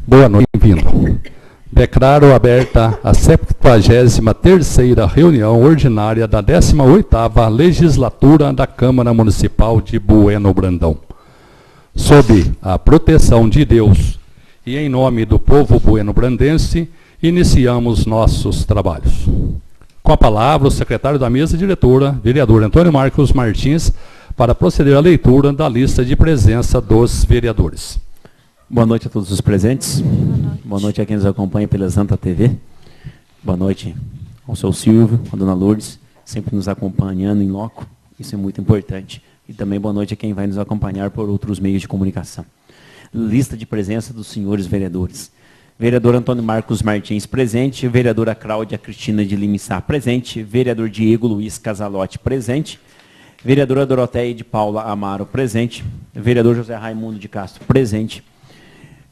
Boa noite, bem-vindo. Declaro aberta a 73ª reunião ordinária da 18ª Legislatura da Câmara Municipal de Bueno Brandão. Sob a proteção de Deus e em nome do povo bueno-brandense, iniciamos nossos trabalhos. Com a palavra, o secretário da mesa diretora, vereador Antônio Marcos Martins, para proceder à leitura da lista de presença dos vereadores. Boa noite a todos os presentes. Boa noite a quem nos acompanha pela Santa TV. Boa noite ao seu Silvio, à dona Lourdes, sempre nos acompanhando em loco. Isso é muito importante. E também boa noite a quem vai nos acompanhar por outros meios de comunicação. Lista de presença dos senhores vereadores. Vereador Antônio Marcos Martins, presente. Vereadora Cláudia Cristina de Limissá, presente. Vereador Diego Luiz Casalotti, presente. Vereadora Doroteia de Paula Amaro, presente. Vereador José Raimundo de Castro, presente.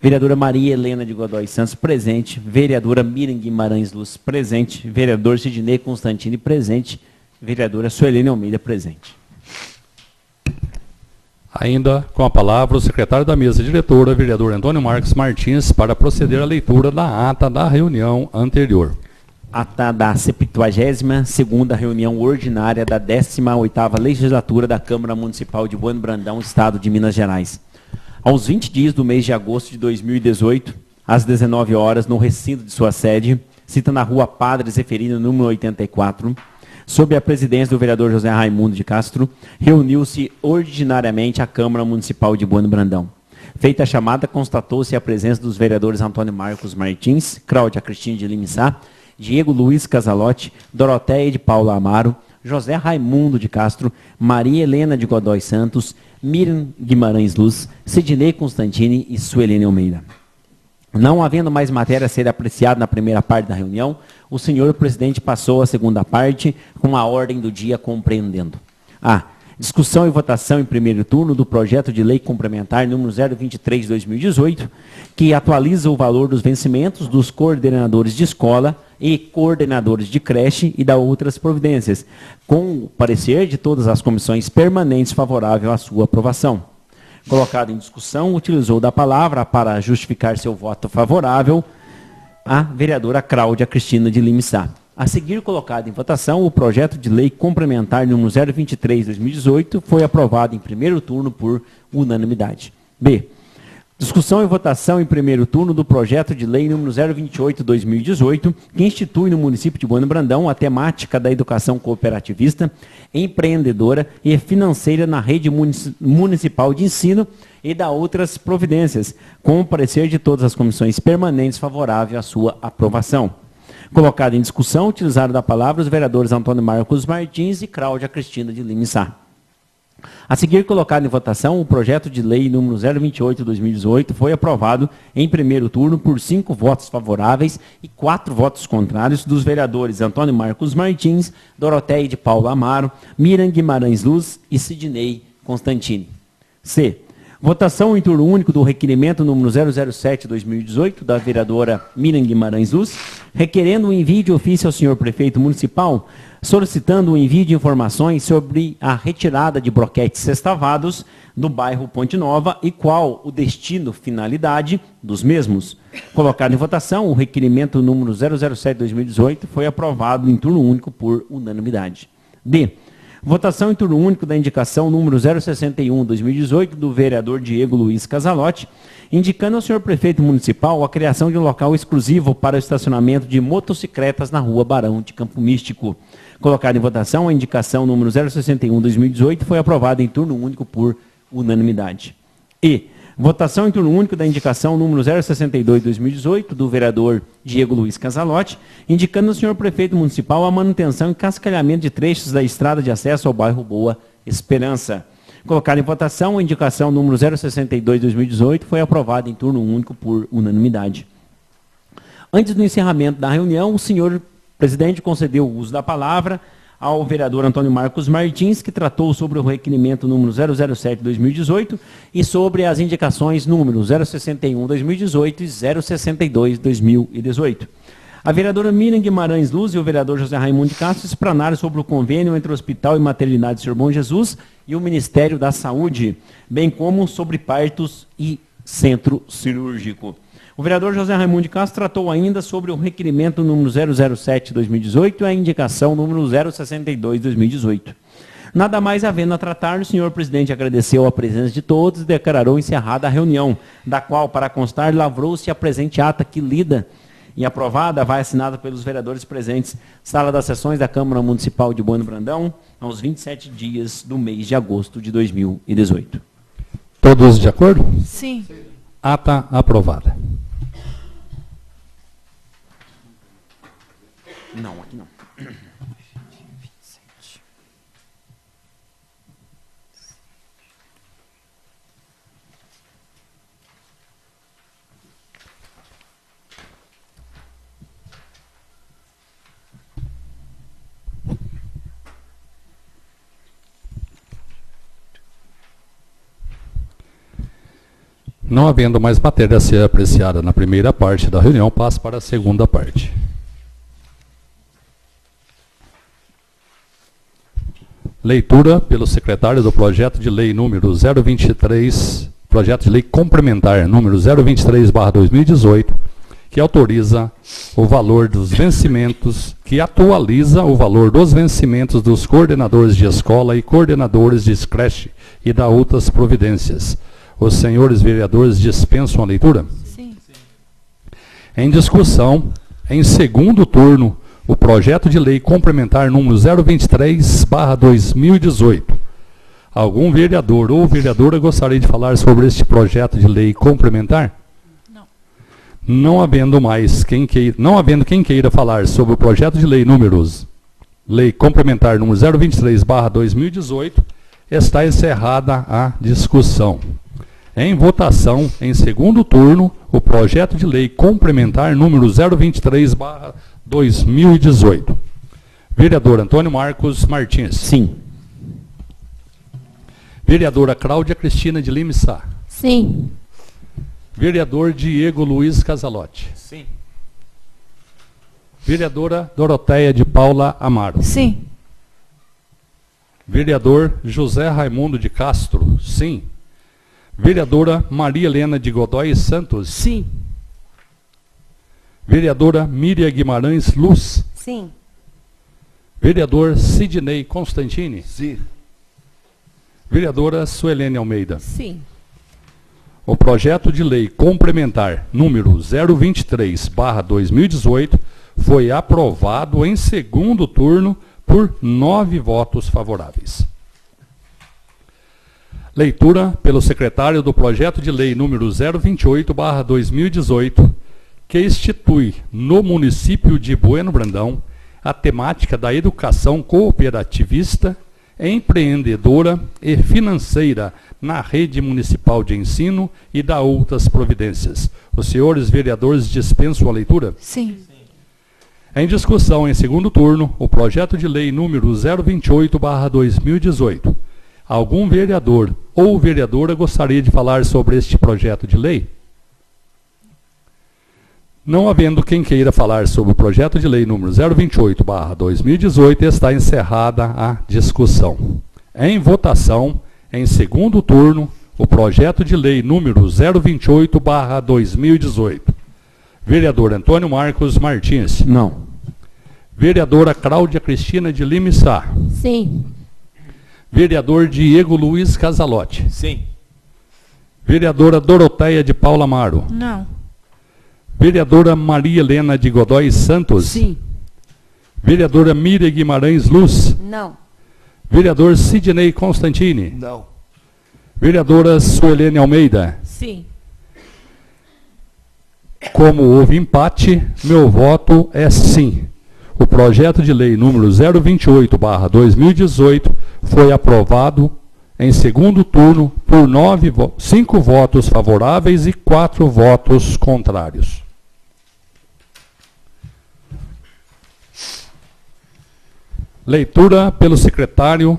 Vereadora Maria Helena de Godoy Santos, presente. Vereadora Miriam Guimarães Luz, presente. Vereador Sidney Constantini, presente. Vereadora Suelene Almeida, presente. Ainda com a palavra o secretário da mesa diretora, vereador Antônio Marcos Martins, para proceder à leitura da ata da reunião anterior. Ata da 72ª reunião ordinária da 18ª Legislatura da Câmara Municipal de Bueno Brandão, Estado de Minas Gerais. Aos 20 dias do mês de agosto de 2018, às 19 horas, no recinto de sua sede, cita na rua Padre Zeferino, número 84, sob a presidência do vereador José Raimundo de Castro, reuniu-se ordinariamente a Câmara Municipal de Bueno Brandão. Feita a chamada, constatou-se a presença dos vereadores Antônio Marcos Martins, Cláudia Cristina de Limissá, Diego Luiz Casalotti, Doroteia de Paula Amaro, José Raimundo de Castro, Maria Helena de Godoy Santos, Miriam Guimarães Luz, Sidney Constantini e Suelene Almeida. Não havendo mais matéria a ser apreciada na primeira parte da reunião, o senhor presidente passou à segunda parte com a ordem do dia compreendendo. A. Discussão e votação em primeiro turno do projeto de lei complementar número 023 de 2018, que atualiza o valor dos vencimentos dos coordenadores de escola e coordenadores de creche e da outras providências, com o parecer de todas as comissões permanentes favorável à sua aprovação. Colocado em discussão, utilizou da palavra para justificar seu voto favorável a vereadora Cláudia Cristina de Limissá. A seguir, colocado em votação, o projeto de lei complementar número 023 de 2018 foi aprovado em primeiro turno por unanimidade. B. Discussão e votação em primeiro turno do projeto de lei número 028 de 2018, que institui no município de Bueno Brandão a temática da educação cooperativista, empreendedora e financeira na rede municipal de ensino e da outras providências, com o parecer de todas as comissões permanentes favorável à sua aprovação. Colocado em discussão, utilizaram da palavra os vereadores Antônio Marcos Martins e Cláudia Cristina de Limissá. A seguir, colocado em votação, o projeto de lei número 028 de 2018 foi aprovado em primeiro turno por 5 votos favoráveis e 4 votos contrários dos vereadores Antônio Marcos Martins, Doroteia de Paula Amaro, Miriam Guimarães Luz e Sidney Constantini. C. Votação em turno único do requerimento número 007 de 2018 da vereadora Miriam Guimarães Luz, requerendo o envio de ofício ao senhor prefeito municipal, solicitando o envio de informações sobre a retirada de broquetes sextavados do bairro Ponte Nova e qual o destino, finalidade dos mesmos. Colocado em votação, o requerimento número 007 de 2018 foi aprovado em turno único por unanimidade. D. Votação em turno único da indicação número 061 de 2018 do vereador Diego Luiz Casalotti, indicando ao senhor prefeito municipal a criação de um local exclusivo para o estacionamento de motocicletas na rua Barão de Campo Místico. Colocado em votação, a indicação número 061 de 2018 foi aprovada em turno único por unanimidade. E votação em turno único da indicação número 062 de 2018 do vereador Diego Luiz Casalotti, indicando ao senhor prefeito municipal a manutenção e cascalhamento de trechos da estrada de acesso ao bairro Boa Esperança. Colocado em votação, a indicação número 062 de 2018 foi aprovada em turno único por unanimidade. Antes do encerramento da reunião, o senhor presidente concedeu o uso da palavra ao vereador Antônio Marcos Martins, que tratou sobre o requerimento número 007 de 2018 e sobre as indicações número 061 de 2018 e 062 de 2018. A vereadora Miriam Guimarães Luz e o vereador José Raimundo de Castro explanaram sobre o convênio entre o Hospital e Maternidade Senhor Bom Jesus e o Ministério da Saúde, bem como sobre partos e centro cirúrgico. O vereador José Raimundo de Castro tratou ainda sobre o requerimento número 007/2018 e a indicação número 062/2018. Nada mais havendo a tratar, o senhor presidente agradeceu a presença de todos e declarou encerrada a reunião, da qual, para constar, lavrou-se a presente ata que lida e aprovada, vai assinada pelos vereadores presentes, sala das sessões da Câmara Municipal de Bueno Brandão, aos 27 dias do mês de agosto de 2018. Todos de acordo? Sim. Ata aprovada. Não, aqui não. Não havendo mais matéria a ser apreciada na primeira parte da reunião, passo para a segunda parte. Leitura pelo secretário do projeto de lei número 023, projeto de lei complementar número 023/2018, que autoriza o valor dos vencimentos, que atualiza o valor dos vencimentos dos coordenadores de escola e coordenadores de creche e da outras providências. Os senhores vereadores dispensam a leitura? Sim. Em discussão, em segundo turno, o projeto de lei complementar número 023/2018. Algum vereador ou vereadora gostaria de falar sobre este projeto de lei complementar? Não. Não havendo quem queira falar sobre o projeto de lei lei complementar número 023/2018, está encerrada a discussão. Em votação, em segundo turno, o projeto de lei complementar número 023/2018. Vereador Antônio Marcos Martins. Sim. Vereadora Cláudia Cristina de Lima Sá. Sim. Vereador Diego Luiz Casalotti. Sim. Vereadora Doroteia de Paula Amaro. Sim. Vereador José Raimundo de Castro. Sim. Vereadora Maria Helena de Godoy Santos. Sim. Vereadora Miriam Guimarães Luz. Sim. Vereador Sidney Constantini. Sim. Vereadora Suelene Almeida. Sim. O projeto de lei complementar número 023/2018 foi aprovado em segundo turno por 9 votos favoráveis. Leitura pelo secretário do projeto de lei número 028/2018, que institui no município de Bueno Brandão a temática da educação cooperativista, empreendedora e financeira na rede municipal de ensino e da outras providências. Os senhores vereadores dispensam a leitura? Sim. Em discussão em segundo turno, o projeto de lei número 028/2018. Algum vereador ou vereadora gostaria de falar sobre este projeto de lei? Não havendo quem queira falar sobre o projeto de lei número 028/2018, está encerrada a discussão. Em votação, em segundo turno, o projeto de lei número 028/2018. Vereador Antônio Marcos Martins. Não. Vereadora Cláudia Cristina de Lima Sá. Sim. Vereador Diego Luiz Casalotti. Sim. Vereadora Doroteia de Paula Amaro. Não. Vereadora Maria Helena de Godoy Santos. Sim. Vereadora Miriam Guimarães Luz. Não. Vereador Sidney Constantini. Não. Vereadora Suelene Almeida. Sim. Como houve empate, meu voto é sim. O projeto de lei número 028/2018 foi aprovado em segundo turno por 5 votos favoráveis e 4 votos contrários. Leitura pelo secretário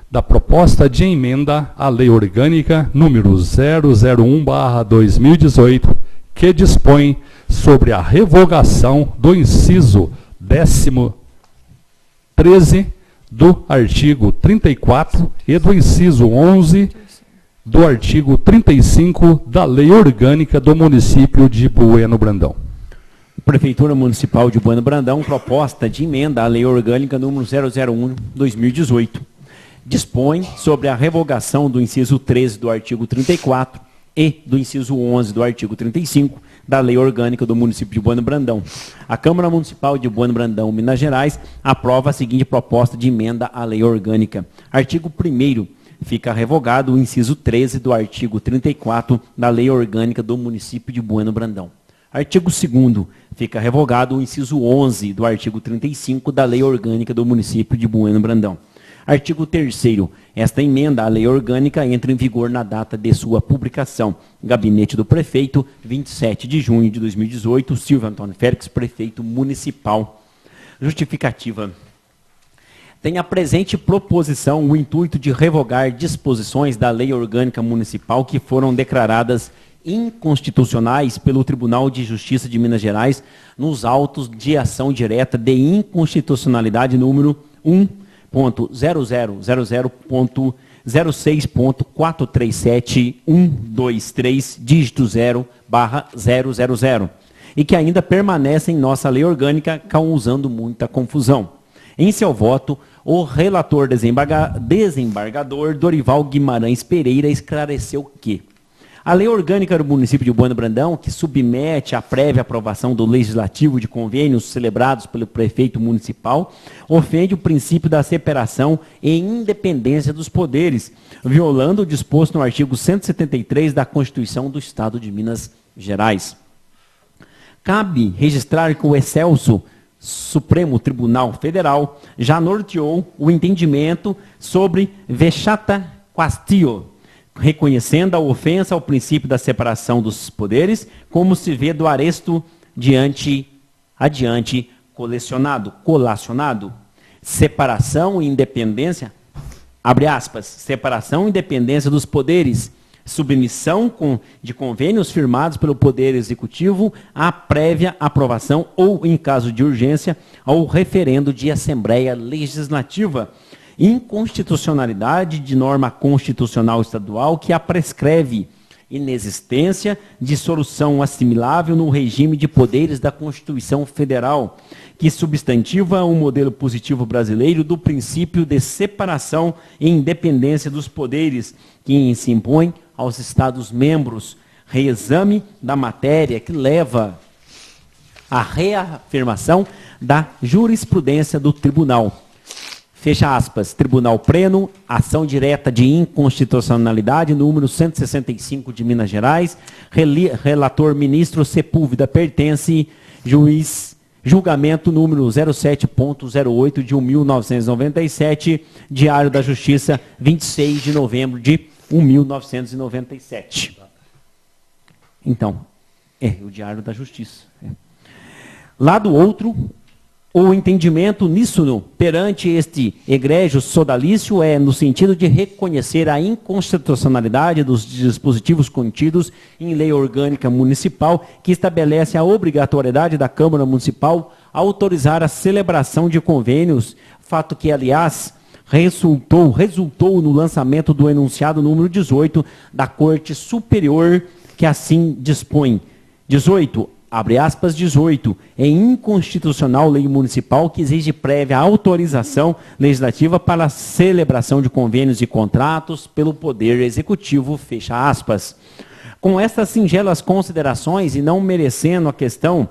da proposta de emenda à Lei Orgânica número 001/2018, que dispõe sobre a revogação do inciso 13 do artigo 34 e do inciso 11 do artigo 35 da Lei Orgânica do município de Bueno Brandão. Prefeitura Municipal de Bueno Brandão, proposta de emenda à Lei Orgânica número 001/2018. Dispõe sobre a revogação do inciso 13 do artigo 34 e do inciso 11 do artigo 35 da Lei Orgânica do município de Bueno Brandão. A Câmara Municipal de Bueno Brandão, Minas Gerais, aprova a seguinte proposta de emenda à Lei Orgânica. Artigo 1º. Fica revogado o inciso 13 do artigo 34 da Lei Orgânica do município de Bueno Brandão. Artigo 2º. Fica revogado o inciso 11 do artigo 35 da Lei Orgânica do município de Bueno Brandão. Artigo 3º. Esta emenda à Lei Orgânica entra em vigor na data de sua publicação. Gabinete do Prefeito, 27 de junho de 2018, Silvio Antônio Félix, Prefeito Municipal. Justificativa. Tem a presente proposição o intuito de revogar disposições da Lei Orgânica Municipal que foram declaradas inconstitucionais pelo Tribunal de Justiça de Minas Gerais nos autos de ação direta de inconstitucionalidade número 1.0000.06.437123, dígito 0/000, e que ainda permanece em nossa lei orgânica, causando muita confusão. Em seu voto, o relator desembargador Dorival Guimarães Pereira esclareceu que a Lei Orgânica do município de Bueno Brandão, que submete à prévia aprovação do Legislativo de convênios celebrados pelo prefeito municipal, ofende o princípio da separação e independência dos poderes, violando o disposto no artigo 173 da Constituição do Estado de Minas Gerais. Cabe registrar que o excelso Supremo Tribunal Federal já norteou o entendimento sobre vexata quaestio, reconhecendo a ofensa ao princípio da separação dos poderes, como se vê do aresto adiante colacionado. Separação e independência, abre aspas, separação e independência dos poderes, submissão de convênios firmados pelo Poder Executivo à prévia aprovação ou, em caso de urgência, ao referendo de Assembleia Legislativa. Inconstitucionalidade de norma constitucional estadual que a prescreve, inexistência de solução assimilável no regime de poderes da Constituição Federal, que substantiva o modelo positivo brasileiro do princípio de separação e independência dos poderes, que se impõe aos Estados-membros. Reexame da matéria que leva à reafirmação da jurisprudência do Tribunal. Fecha aspas, Tribunal Pleno, ação direta de inconstitucionalidade, número 165 de Minas Gerais, relator ministro Sepúlveda Pertence, julgamento número 07.08 de 1997, Diário da Justiça, 26 de novembro de 1997. Então, o Diário da Justiça. Lado outro, o entendimento uníssono perante este egrégio sodalício é no sentido de reconhecer a inconstitucionalidade dos dispositivos contidos em lei orgânica municipal que estabelece a obrigatoriedade da Câmara Municipal autorizar a celebração de convênios, fato que, aliás, resultou no lançamento do enunciado número 18 da Corte Superior, que assim dispõe. 18. Abre aspas, 18. É inconstitucional lei municipal que exige prévia autorização legislativa para a celebração de convênios e contratos pelo Poder Executivo, fecha aspas. Com estas singelas considerações e não merecendo a questão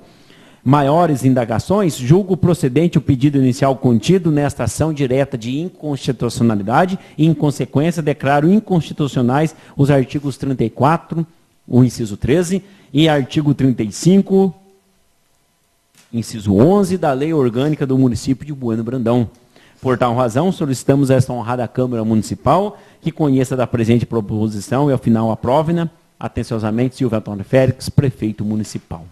maiores indagações, julgo procedente o pedido inicial contido nesta ação direta de inconstitucionalidade e, em consequência, declaro inconstitucionais os artigos 34, o inciso 13, e artigo 35, inciso 11 da Lei Orgânica do município de Bueno Brandão. Por tal razão, solicitamos a esta honrada Câmara Municipal que conheça da presente proposição e, ao final, aprove-na. Atenciosamente, Silvio Antônio Félix, Prefeito Municipal.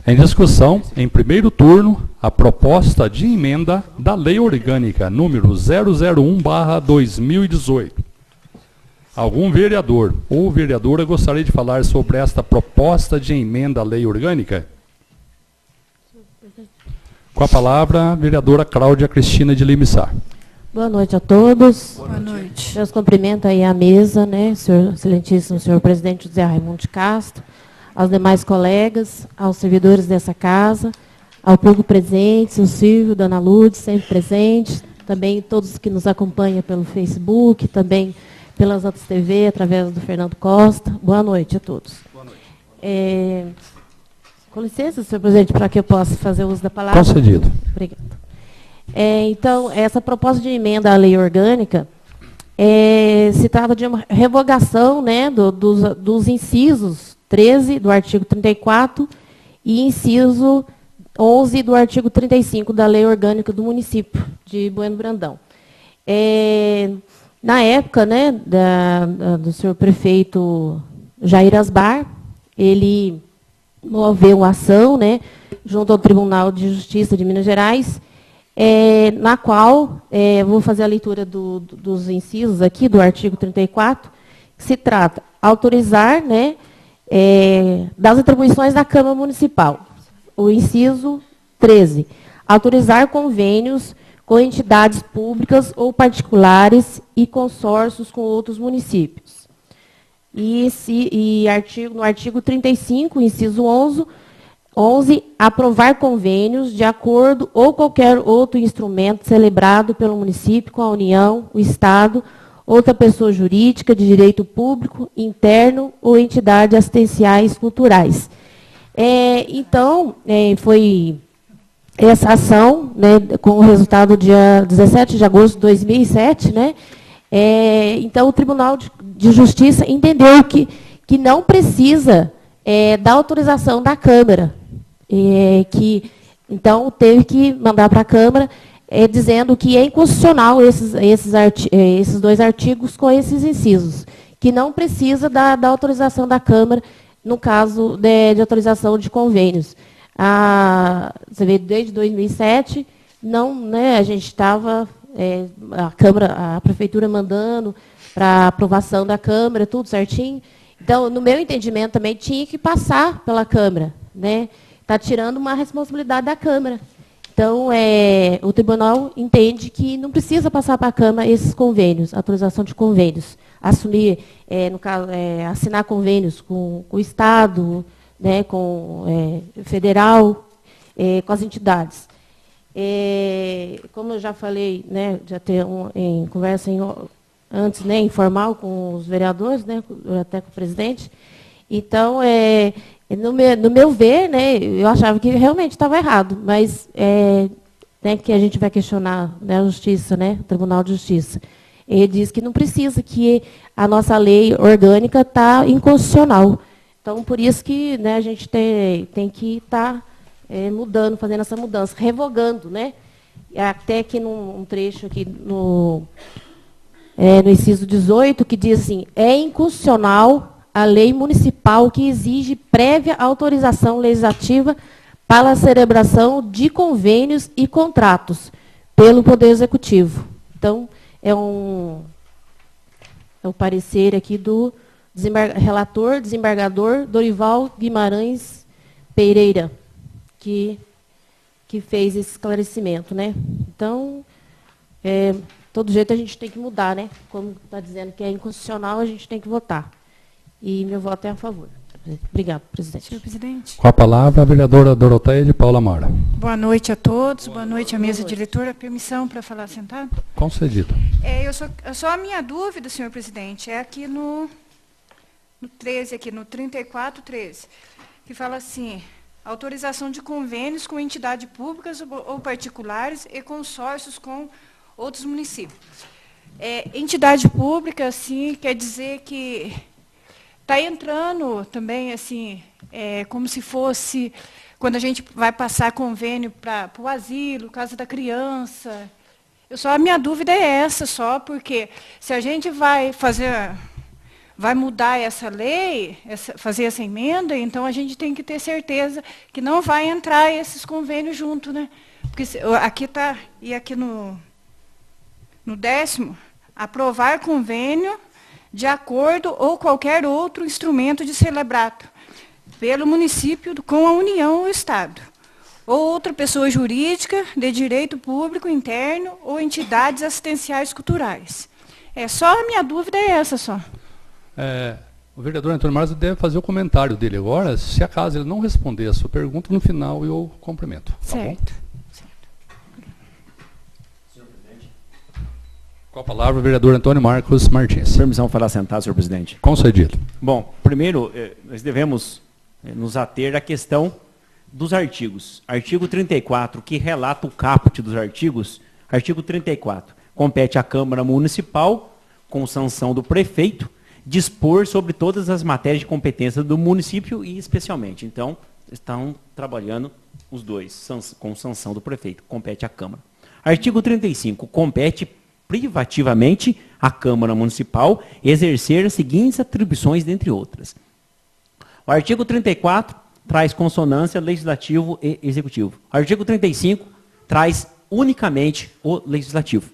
Em discussão, em primeiro turno, a proposta de emenda da Lei Orgânica número 001/2018. Algum vereador ou vereadora gostaria de falar sobre esta proposta de emenda à Lei Orgânica? Com a palavra, a vereadora Cláudia Cristina de Lima Sá. Boa noite a todos. Boa noite. Meus cumprimentos aí à mesa, né, senhor, excelentíssimo senhor presidente José Raimundo de Castro, aos demais colegas, aos servidores dessa casa, ao público presente, o Silvio, Dona Lourdes, sempre presente, também todos que nos acompanham pelo Facebook, também pelas outras TV, através do Fernando Costa. Boa noite a todos. Boa noite. Com licença, senhor presidente, para que eu possa fazer uso da palavra. Concedido. Obrigada. Então, essa proposta de emenda à lei orgânica se trata de uma revogação, né, dos incisos 13 do artigo 34 e inciso 11 do artigo 35 da lei orgânica do município de Bueno Brandão. Na época, né, do senhor prefeito Jair Asbar, ele moveu uma ação, né, junto ao Tribunal de Justiça de Minas Gerais, na qual, vou fazer a leitura dos incisos aqui, do artigo 34, que se trata autorizar, né, das atribuições da Câmara Municipal. O inciso 13, autorizar convênios com entidades públicas ou particulares e consórcios com outros municípios. No artigo 35, inciso 11, aprovar convênios de acordo ou qualquer outro instrumento celebrado pelo município com a União, o Estado, outra pessoa jurídica de direito público, interno ou entidades assistenciais culturais. Então, foi essa ação, né, com o resultado dia 17 de agosto de 2007, né, então o Tribunal de Justiça entendeu que não precisa da autorização da Câmara, então teve que mandar para a Câmara dizendo que é inconstitucional esses dois artigos com esses incisos, que não precisa da autorização da Câmara no caso de autorização de convênios. Você vê, desde 2007, não, né, a gente estava, a Prefeitura mandando para aprovação da Câmara, tudo certinho. Então, no meu entendimento, também tinha que passar pela Câmara, né? Está tirando uma responsabilidade da Câmara. Então, o Tribunal entende que não precisa passar para a Câmara esses convênios, autorização de convênios. Assumir, no caso, assinar convênios com o Estado, né, com federal, com as entidades. Como eu já falei, né, já ter em conversa antes, né, informal com os vereadores, né, até com o presidente. Então, no meu ver, né, eu achava que realmente estava errado, mas né, que a gente vai questionar, né, a Justiça, né, o Tribunal de Justiça. Ele diz que não precisa, que a nossa lei orgânica está inconstitucional. Então, por isso que, né, a gente tem que estar mudando, fazendo essa mudança, revogando, né? Até aqui num trecho aqui no inciso 18, que diz assim, é inconstitucional a lei municipal que exige prévia autorização legislativa para a celebração de convênios e contratos pelo Poder Executivo. Então, é o parecer aqui do relator, desembargador Dorival Guimarães Pereira, que fez esse esclarecimento, né? Então, todo jeito a gente tem que mudar, né? Como está dizendo que é inconstitucional, a gente tem que votar. E meu voto é a favor. Obrigado, presidente. Senhor presidente. Com a palavra, a vereadora Doroteia de Paula Mara. Boa noite a todos. Boa noite à mesa diretora. Permissão para falar sentado? Concedido. Só a minha dúvida, senhor presidente, é aqui no 13, aqui no 34.13, que fala assim, autorização de convênios com entidades públicas ou particulares e consórcios com outros municípios. Entidade pública, assim, quer dizer que está entrando também, assim, como se fosse, quando a gente vai passar convênio para o asilo, casa da criança. A minha dúvida é essa só, porque se a gente vai mudar essa lei, fazer essa emenda, então a gente tem que ter certeza que não vai entrar esses convênios junto, né? Porque aqui está, e aqui no 10º, aprovar convênio de acordo ou qualquer outro instrumento de celebrado pelo município com a União ou o Estado, ou outra pessoa jurídica de direito público interno ou entidades assistenciais culturais. Só a minha dúvida é essa só. O vereador Antônio Marcos deve fazer o comentário dele agora. Se acaso ele não responder a sua pergunta, no final eu complemento. Tá Certo. Bom? Com a palavra o vereador Antônio Marcos Martins. Permissão para sentar, senhor presidente. Concedido. Bom, primeiro, nós devemos nos ater à questão dos artigos. Artigo 34, que relata o caput dos artigos. Artigo 34. Compete à Câmara Municipal, com sanção do prefeito, dispor sobre todas as matérias de competência do município e especialmente. Então, estão trabalhando os dois, com sanção do prefeito. Compete à Câmara. Artigo 35. Compete privativamente à Câmara Municipal exercer as seguintes atribuições, dentre outras. O artigo 34 traz consonância legislativo e executivo. O artigo 35 traz unicamente o legislativo.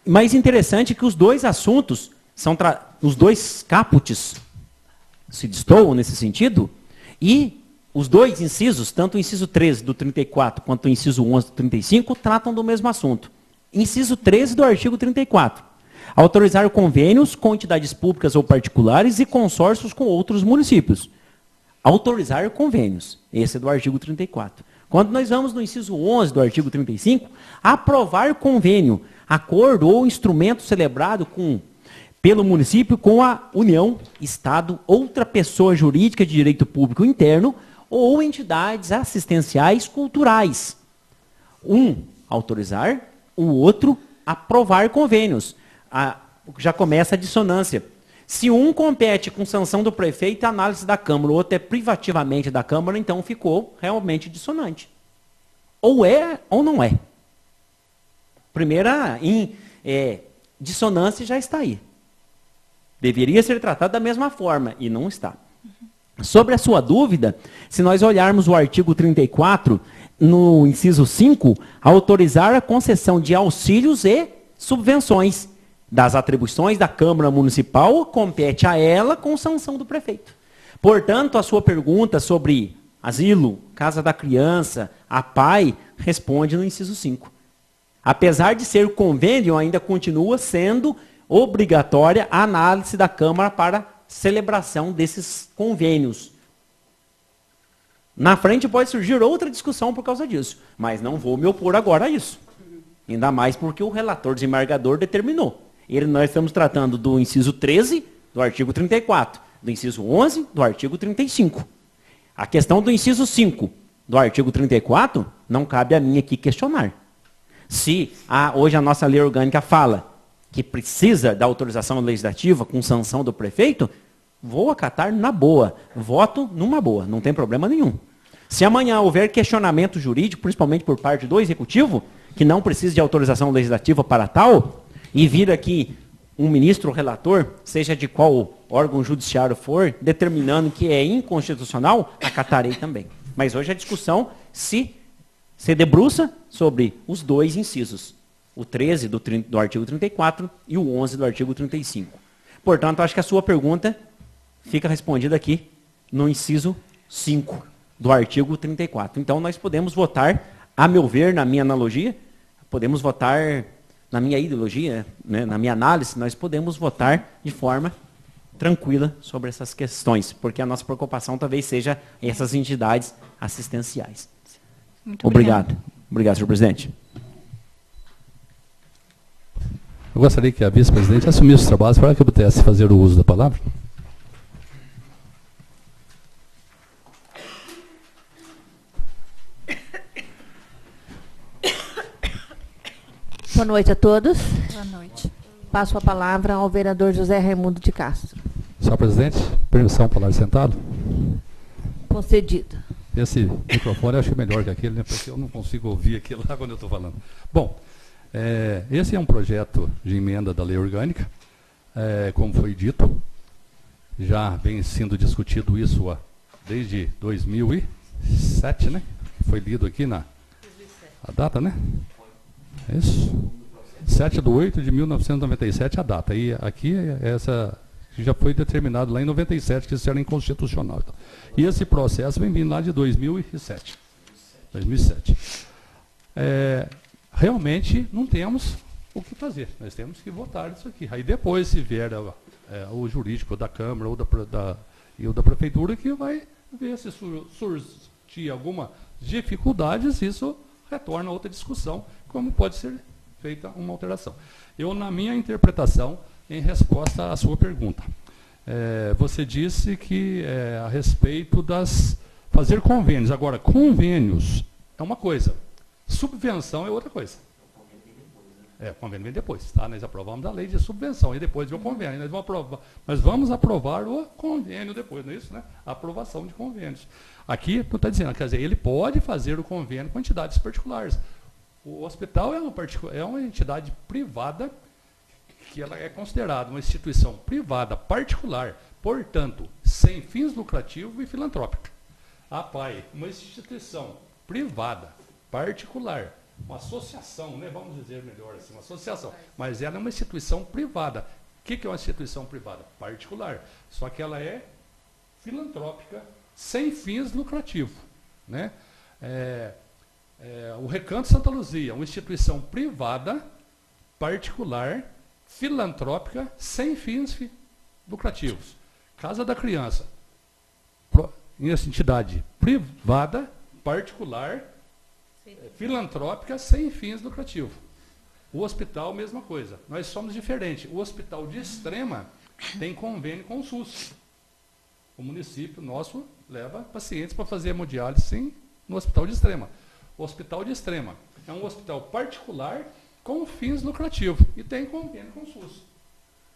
Mais interessante que os dois assuntos, os dois caputs se destoam nesse sentido, e os dois incisos, tanto o inciso 13 do 34 quanto o inciso 11 do 35, tratam do mesmo assunto. Inciso 13 do artigo 34. Autorizar convênios com entidades públicas ou particulares e consórcios com outros municípios. Autorizar convênios. Esse é do artigo 34. Quando nós vamos no inciso 11 do artigo 35, aprovar convênio, acordo ou instrumento celebrado pelo município com a União, Estado, outra pessoa jurídica de direito público interno ou entidades assistenciais culturais. Autorizar, o outro, aprovar convênios. Já começa a dissonância. Se um compete com sanção do prefeito, a análise da Câmara, o outro é privativamente da Câmara, então ficou realmente dissonante. Ou é ou não é. Primeira dissonância já está aí. Deveria ser tratado da mesma forma, e não está. Sobre a sua dúvida, se nós olharmos o artigo 34, no inciso 5, autorizar a concessão de auxílios e subvenções das atribuições da Câmara Municipal, compete a ela com sanção do prefeito. Portanto, a sua pergunta sobre asilo, casa da criança, a PAI, responde no inciso 5. Apesar de ser convênio, ainda continua sendo obrigatória a análise da Câmara para celebração desses convênios. Na frente pode surgir outra discussão por causa disso, mas não vou me opor agora a isso. Ainda mais porque o relator desembargador determinou. Nós estamos tratando do inciso 13 do artigo 34, do inciso 11 do artigo 35. A questão do inciso 5 do artigo 34, não cabe a mim aqui questionar. Se hoje a nossa lei orgânica fala que precisa da autorização legislativa com sanção do prefeito, vou acatar na boa, voto numa boa, não tem problema nenhum. Se amanhã houver questionamento jurídico, principalmente por parte do Executivo, que não precisa de autorização legislativa para tal, e vir aqui um ministro relator, seja de qual órgão judiciário for, determinando que é inconstitucional, acatarei também. Mas hoje a discussão se debruça sobre os dois incisos, o 13 do artigo 34 e o 11 do artigo 35. Portanto, acho que a sua pergunta fica respondida aqui no inciso 5 do artigo 34. Então, nós podemos votar, a meu ver, na minha analogia, podemos votar, na minha ideologia, né, na minha análise, nós podemos votar de forma tranquila sobre essas questões, porque a nossa preocupação talvez seja essas entidades assistenciais. Muito obrigado. Obrigado, senhor presidente. Eu gostaria que a vice-presidente assumisse os trabalhos para que eu pudesse fazer o uso da palavra. Boa noite a todos. Boa noite. Passo a palavra ao vereador José Raimundo de Castro. Senhor presidente, permissão para falar sentado? Concedido. Esse microfone eu acho melhor que aquele, né, porque eu não consigo ouvir aquilo lá quando eu estou falando. Bom, esse é um projeto de emenda da lei orgânica, como foi dito, já vem sendo discutido isso desde 2007, né? Foi lido aqui a data, né? É isso? 7/8/1997 a data. E aqui essa já foi determinado lá em 97 que isso era inconstitucional. E esse processo vem vindo lá de 2007. 2007. Realmente não temos o que fazer, nós temos que votar isso aqui. Aí depois, se vier o jurídico da Câmara ou da Prefeitura, que vai ver se surgir alguma dificuldades, isso retorna a outra discussão, como pode ser feita uma alteração. Eu, na minha interpretação, em resposta à sua pergunta, você disse que a respeito fazer convênios. Agora, convênios é uma coisa, subvenção é outra coisa. O convênio vem depois, tá? Nós aprovamos a lei de subvenção e depois vem o convênio. Nós vamos aprovar o convênio depois, não é isso, né? A aprovação de convênios. Aqui, tu está dizendo, quer dizer, ele pode fazer o convênio com entidades particulares. O hospital é uma entidade privada, que ela é considerada uma instituição privada particular, portanto, sem fins lucrativos e filantrópica. A PAI, uma instituição privada, particular, uma associação, né, vamos dizer melhor assim, uma associação, mas ela é uma instituição privada. O que é uma instituição privada? Particular. Só que ela é filantrópica, sem fins lucrativos. Né? O Recanto Santa Luzia, uma instituição privada, particular, filantrópica, sem fins lucrativos. Casa da Criança, essa entidade privada, particular, filantrópica, sem fins lucrativos. O hospital, mesma coisa. Nós somos diferentes. O hospital de Extrema tem convênio com o SUS. O município nosso leva pacientes para fazer hemodiálise no hospital de Extrema. O hospital de Extrema é um hospital particular com fins lucrativos e tem convênio com o SUS.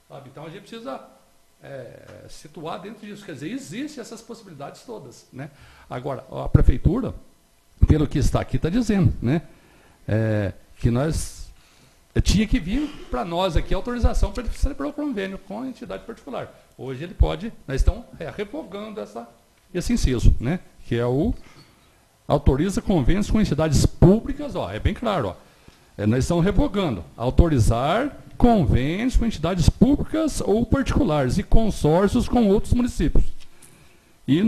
Sabe? Então a gente precisa situar dentro disso. Quer dizer, existem essas possibilidades todas. Né? Agora, a prefeitura, pelo que está aqui, está dizendo, né, que nós tinha que vir para nós aqui a autorização para ele celebrar o convênio com a entidade particular. Hoje ele pode, nós estamos revogando esse inciso, né, que é o autoriza convênios com entidades públicas, é bem claro, nós estamos revogando, autorizar convênios com entidades públicas ou particulares e consórcios com outros municípios. E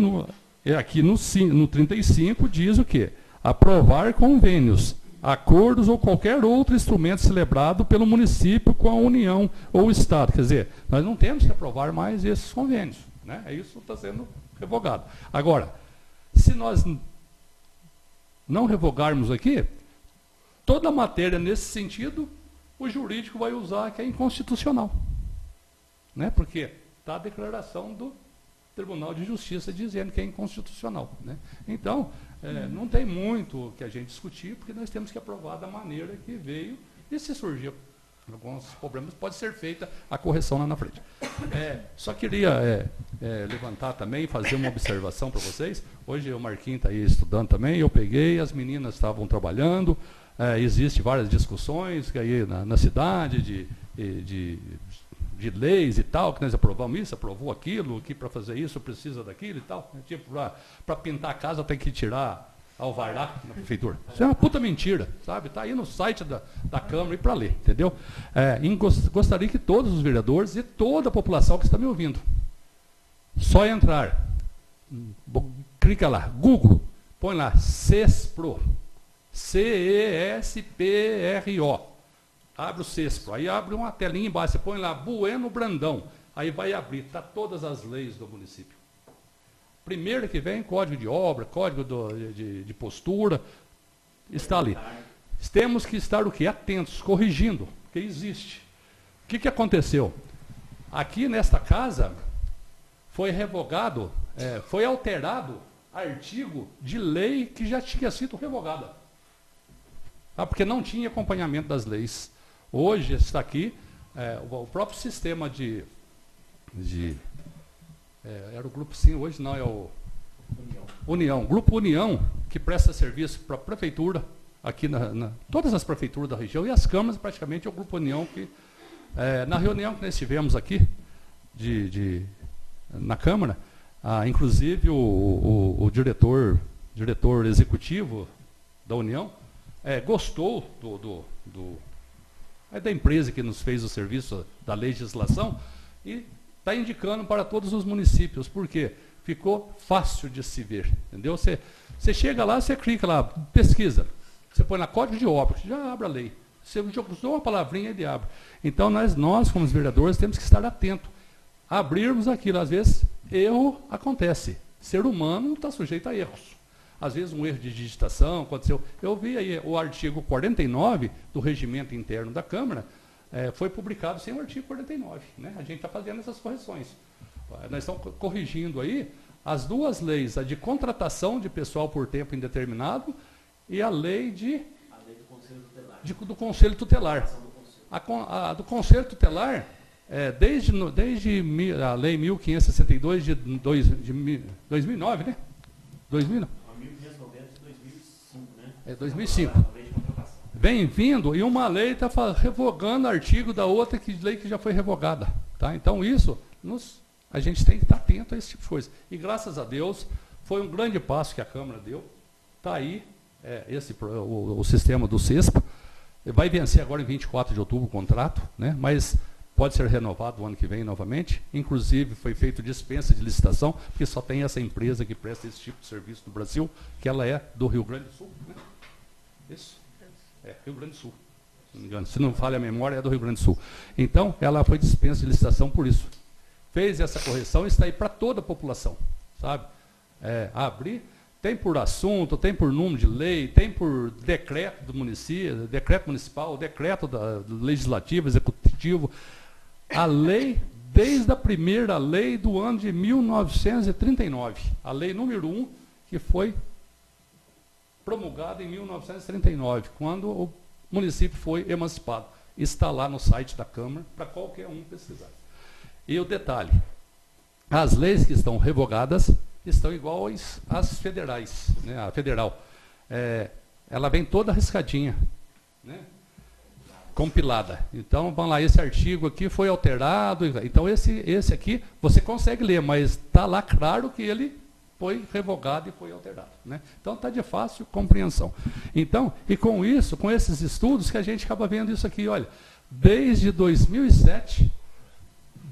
aqui no 35 diz o quê? Aprovar convênios, acordos ou qualquer outro instrumento celebrado pelo município com a União ou Estado. Quer dizer, nós não temos que aprovar mais esses convênios. Né? Isso está sendo revogado. Agora, se nós não revogarmos aqui, toda matéria nesse sentido, o jurídico vai usar que é inconstitucional. Né? Porque está a declaração do Tribunal de Justiça dizendo que é inconstitucional. Né? Então, não tem muito que a gente discutir, porque nós temos que aprovar da maneira que veio, e se surgir alguns problemas, pode ser feita a correção lá na frente. Só queria levantar também, fazer uma observação para vocês. Hoje o Marquinhos está aí estudando também, eu peguei, as meninas estavam trabalhando, existem várias discussões aí na cidade de leis e tal, que nós aprovamos isso, aprovou aquilo, que para fazer isso precisa daquilo e tal. Tipo, para pintar a casa tem que tirar alvará na prefeitura. Isso é uma puta mentira, sabe? Está aí no site da Câmara e para ler, entendeu? Gostaria que todos os vereadores e toda a população que está me ouvindo, só entrar, clica lá, Google, põe lá, CESPRO, CESPRO. Abre o CESPRO, aí abre uma telinha embaixo, você põe lá, Bueno Brandão, aí vai abrir, está todas as leis do município. Primeiro que vem, código de obra, código de postura, está ali. Temos que estar o quê? Atentos, corrigindo, porque existe. O que aconteceu? Aqui nesta casa, foi revogado, foi alterado artigo de lei que já tinha sido revogada. Porque não tinha acompanhamento das leis. Hoje está aqui o próprio sistema era o Grupo Sim, hoje não, é o União. Grupo União, que presta serviço para a prefeitura, aqui todas as prefeituras da região, e as câmaras praticamente é o Grupo União, que na reunião que nós tivemos aqui, na Câmara, inclusive o diretor executivo da União, gostou da empresa que nos fez o serviço da legislação e está indicando para todos os municípios. Por quê? ficou fácil de se ver, entendeu? Você chega lá, você clica lá, pesquisa, você põe na código de óbitos, já abre a lei. Você usou uma palavrinha, ele abre. Então, nós, como vereadores, temos que estar atentos. Abrirmos aquilo. Às vezes, erro acontece. Ser humano está sujeito a erros. Às vezes, um erro de digitação aconteceu. Eu vi aí o artigo 49 do regimento interno da Câmara, foi publicado sem o artigo 49. Né? A gente está fazendo essas correções. Nós estamos corrigindo aí as duas leis, a de contratação de pessoal por tempo indeterminado e a lei do Conselho Tutelar. A do Conselho Tutelar, desde a Lei 1562 de 2009, né? 2009. A 1590 de 2005, né? 2005. Vem vindo, e uma lei está revogando artigo da outra lei que já foi revogada. Tá? Então, isso, a gente tem que estar atento a esse tipo de coisa. E, graças a Deus, foi um grande passo que a Câmara deu. Está aí o sistema do CESPA. Vai vencer agora em 24 de outubro o contrato, né? Mas pode ser renovado o ano que vem novamente. Inclusive, foi feito dispensa de licitação, porque só tem essa empresa que presta esse tipo de serviço no Brasil, que ela é do Rio Grande do Sul. Né? Isso? Rio Grande do Sul. Se não me engano. Se não falha a memória, é do Rio Grande do Sul. Então, ela foi dispensa de licitação por isso. Fez essa correção e está aí para toda a população. Sabe? Abrir. Tem por assunto, tem por número de lei, tem por decreto do município, decreto municipal, decreto do legislativo, executivo. A lei, desde a primeira lei do ano de 1939, a lei número 1, que foi promulgada em 1939, quando o município foi emancipado. Está lá no site da Câmara, para qualquer um pesquisar. E o detalhe, as leis que estão revogadas estão iguais às federais, né? A federal. Ela vem toda riscadinha, né? Compilada. Então, vamos lá, esse artigo aqui foi alterado. Então, esse aqui, você consegue ler, mas está lá claro que ele foi revogado e foi alterado. Né? Então, está de fácil compreensão. Então, e com isso, com esses estudos, que a gente acaba vendo isso aqui, olha, desde 2007...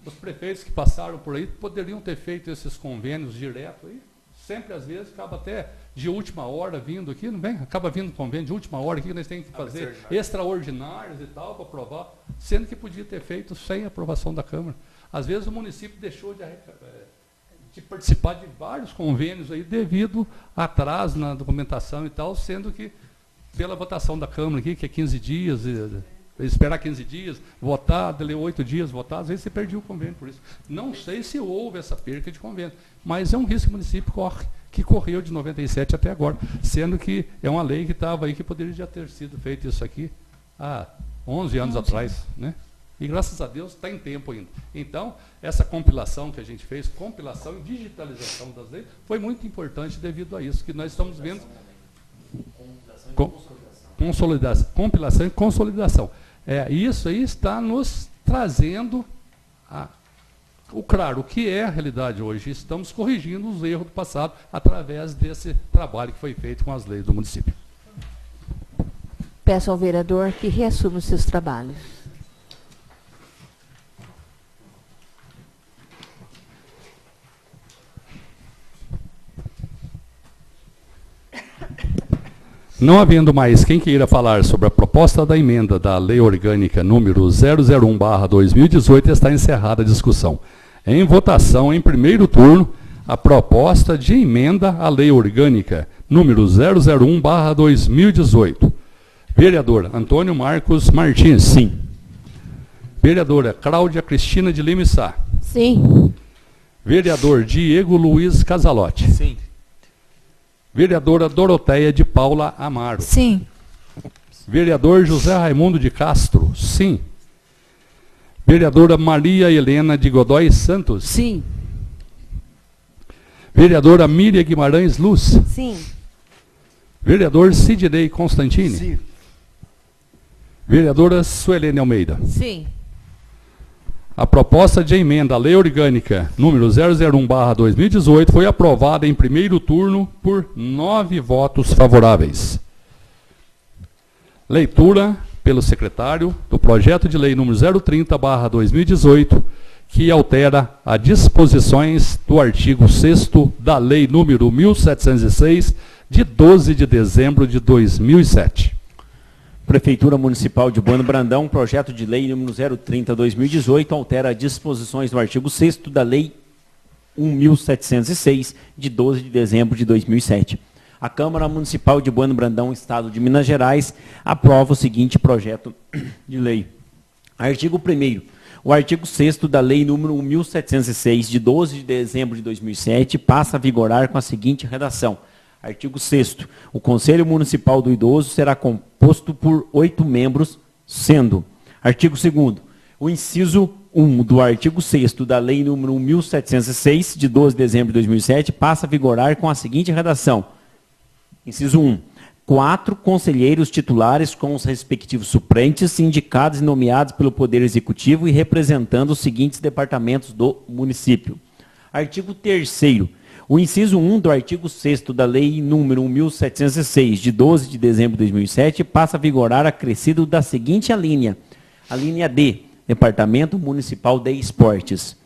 Os prefeitos que passaram por aí poderiam ter feito esses convênios direto aí. Sempre, às vezes, acaba até de última hora vindo aqui, não vem? Acaba vindo convênio de última hora aqui, que nós temos que fazer extraordinários e tal, para aprovar, sendo que podia ter feito sem aprovação da Câmara. Às vezes o município deixou de participar de vários convênios aí devido a atraso na documentação e tal, sendo que pela votação da Câmara aqui, que é 15 dias... esperar 15 dias, votar, ler 8 dias, votar, às vezes você perdeu o convênio por isso. Não sei se houve essa perca de convênio, mas é um risco que o município corre, que correu de 97 até agora, sendo que é uma lei que estava aí, que poderia já ter sido feito isso aqui há 11 anos atrás, né? E graças a Deus está em tempo ainda. Então, essa compilação que a gente fez, compilação e digitalização das leis, foi muito importante devido a isso, que nós estamos vendo... Compilação e consolidação. Isso aí está nos trazendo o que é a realidade hoje. Estamos corrigindo os erros do passado através desse trabalho que foi feito com as leis do município. Peço ao vereador que reassuma os seus trabalhos. Não havendo mais quem queira falar sobre a proposta da emenda da Lei Orgânica número 001/2018, está encerrada a discussão. Em votação, em primeiro turno, a proposta de emenda à Lei Orgânica número 001/2018. Vereador Antônio Marcos Martins. Sim. Vereadora Cláudia Cristina de Lima Sá. Sim. Vereador Diego Luiz Casalotti. Sim. Vereadora Doroteia de Paula Amaro. Sim. Vereador José Raimundo de Castro. Sim. Vereadora Maria Helena de Godoy Santos. Sim. Vereadora Miriam Guimarães Luz. Sim. Vereador Sidney Constantini. Sim. Vereadora Suelene Almeida. Sim. A proposta de emenda à Lei Orgânica número 001/2018 foi aprovada em primeiro turno por 9 votos favoráveis. Leitura pelo secretário do projeto de lei número 030/2018, que altera as disposições do artigo 6º da Lei número 1706, de 12 de dezembro de 2007. Prefeitura Municipal de Bueno Brandão, projeto de lei número 030/2018, altera as disposições do artigo 6º da Lei 1706, de 12 de dezembro de 2007. A Câmara Municipal de Bueno Brandão, Estado de Minas Gerais, aprova o seguinte projeto de lei. Artigo 1º. O artigo 6º da Lei número 1706, de 12 de dezembro de 2007, passa a vigorar com a seguinte redação. Artigo 6º. O Conselho Municipal do Idoso será composto por 8 membros, sendo. Artigo 2º. O inciso 1 do artigo 6º da Lei número 1706, de 12 de dezembro de 2007, passa a vigorar com a seguinte redação. Inciso 1. 4 conselheiros titulares com os respectivos suplentes, indicados e nomeados pelo Poder Executivo e representando os seguintes departamentos do município. Artigo 3º. O inciso 1 do artigo 6º da Lei número 1706, de 12 de dezembro de 2007, passa a vigorar acrescido da seguinte alínea. A linha D, Departamento Municipal de Esportes.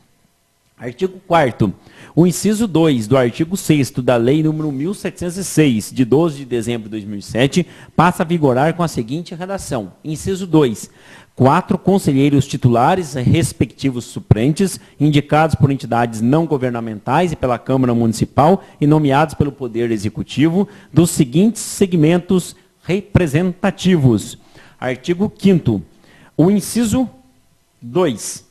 Artigo 4º. O inciso 2 do artigo 6º da Lei número 1706, de 12 de dezembro de 2007, passa a vigorar com a seguinte redação. Inciso 2. 4 conselheiros titulares, respectivos suplentes, indicados por entidades não governamentais e pela Câmara Municipal e nomeados pelo Poder Executivo, dos seguintes segmentos representativos. Artigo 5º. O inciso 2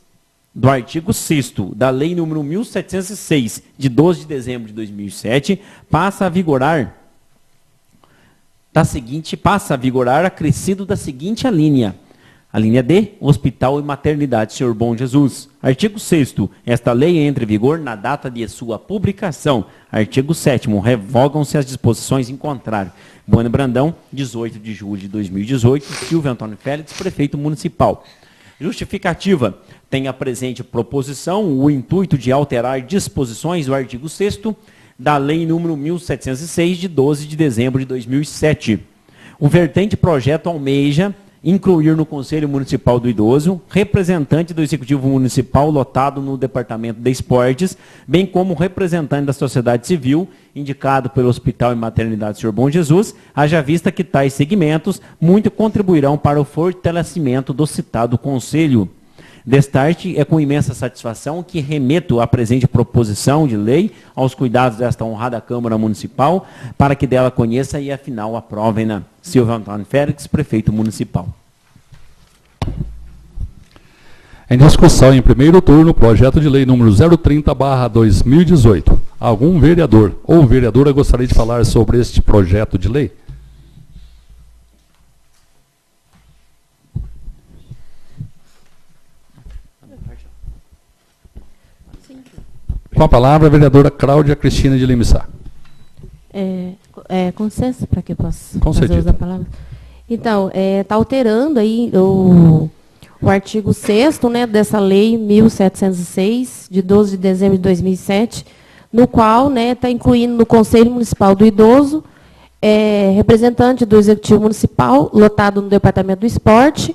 do artigo 6º da Lei número 1706, de 12 de dezembro de 2007, passa a vigorar acrescido da seguinte alínea. A linha D, Hospital e Maternidade Senhor Bom Jesus. Artigo 6º. Esta lei entra em vigor na data de sua publicação. Artigo 7º. Revogam-se as disposições em contrário. Bueno Brandão, 18 de julho de 2018. Silvio Antônio Félix, prefeito municipal. Justificativa. Tem a presente proposição o intuito de alterar disposições do artigo 6º da Lei número 1706, de 12 de dezembro de 2007. O vertente projeto almeja incluir no Conselho Municipal do Idoso, representante do Executivo Municipal lotado no Departamento de Esportes, bem como representante da sociedade civil, indicado pelo Hospital e Maternidade Senhor Bom Jesus, haja vista que tais segmentos muito contribuirão para o fortalecimento do citado Conselho. Destarte, é com imensa satisfação que remeto a presente proposição de lei aos cuidados desta honrada Câmara Municipal, para que dela conheça e, afinal, aprovem-na. Silvio Antônio Félix, prefeito municipal. Em discussão em primeiro turno, projeto de lei número 030/2018. Algum vereador ou vereadora gostaria de falar sobre este projeto de lei? Com a palavra, a vereadora Cláudia Cristina de Lima Sá. Com licença, para que eu possa fazer uso da palavra. Então, está alterando aí o artigo 6º, né, dessa lei 1706, de 12 de dezembro de 2007, no qual está incluindo no Conselho Municipal do Idoso, representante do Executivo Municipal, lotado no Departamento do Esporte,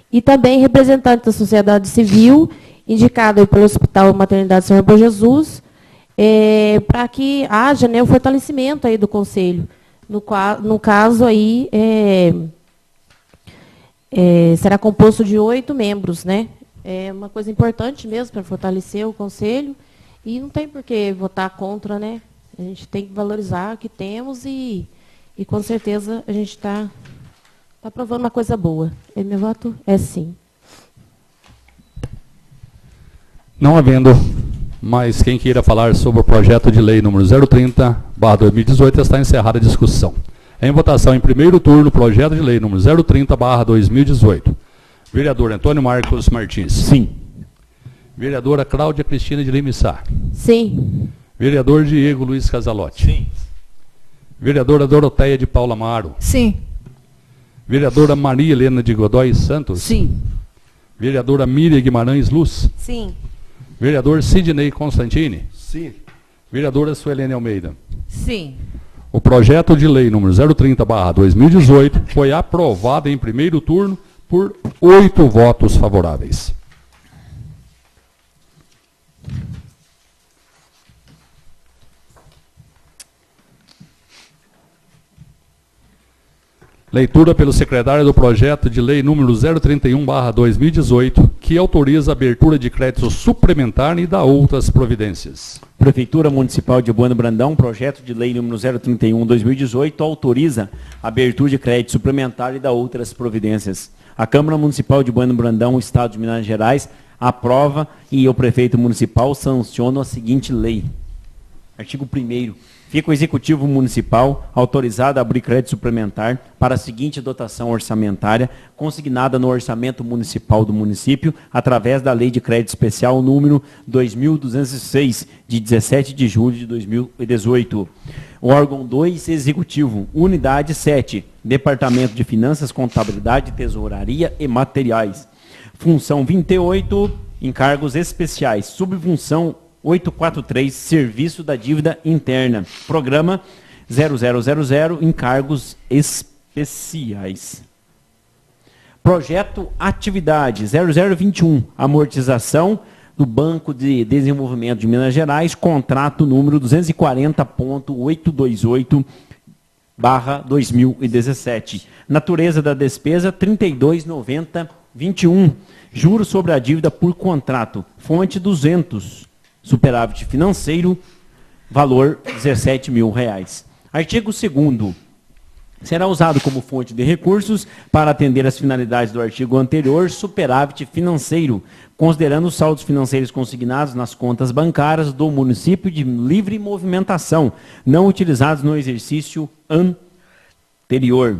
e também representante da sociedade civil, indicado pelo Hospital e Maternidade Senhor Bom Jesus, para que haja o fortalecimento aí do Conselho. No caso, aí, será composto de 8 membros. Né? É uma coisa importante mesmo para fortalecer o Conselho, e não tem por que votar contra. Né? A gente tem que valorizar o que temos e com certeza, a gente está aprovando uma coisa boa. E meu voto é sim. Não havendo mais quem queira falar sobre o projeto de lei número 030/2018, está encerrada a discussão. Em votação, em primeiro turno, projeto de lei número 030/2018. Vereador Antônio Marcos Martins. Sim. Vereadora Cláudia Cristina de Lima Sá. Sim. Vereador Diego Luiz Casalotti. Sim. Vereadora Doroteia de Paula Amaro. Sim. Vereadora Maria Helena de Godoy Santos. Sim. Vereadora Miriam Guimarães Luz. Sim. Vereador Sidney Constantini. Sim. Vereadora Suelene Almeida. Sim. O projeto de lei número 030/2018 foi aprovado em primeiro turno por 8 votos favoráveis. Leitura pelo secretário do projeto de lei número 031/2018, que autoriza a abertura de crédito suplementar e dá outras providências. Prefeitura Municipal de Bueno Brandão, projeto de lei número 031/2018, autoriza a abertura de crédito suplementar e dá outras providências. A Câmara Municipal de Bueno Brandão, Estado de Minas Gerais, aprova e o prefeito municipal sanciona a seguinte lei. Artigo 1º. Fica o Executivo Municipal autorizado a abrir crédito suplementar para a seguinte dotação orçamentária, consignada no Orçamento Municipal do município, através da Lei de Crédito Especial número 2206, de 17 de julho de 2018. O órgão 2, Executivo, Unidade 7, Departamento de Finanças, Contabilidade, Tesouraria e Materiais. Função 28, Encargos Especiais, Subfunção 843, Serviço da Dívida Interna. Programa 0000, Encargos Especiais. Projeto Atividade 0021, Amortização do Banco de Desenvolvimento de Minas Gerais, contrato número 240.828/2017. Natureza da despesa 32.90.21. Juros sobre a dívida por contrato. Fonte 200. Superávit financeiro, valor R$17 mil. Artigo 2º. Será usado como fonte de recursos para atender às finalidades do artigo anterior, superávit financeiro, considerando os saldos financeiros consignados nas contas bancárias do município de livre movimentação, não utilizados no exercício anterior.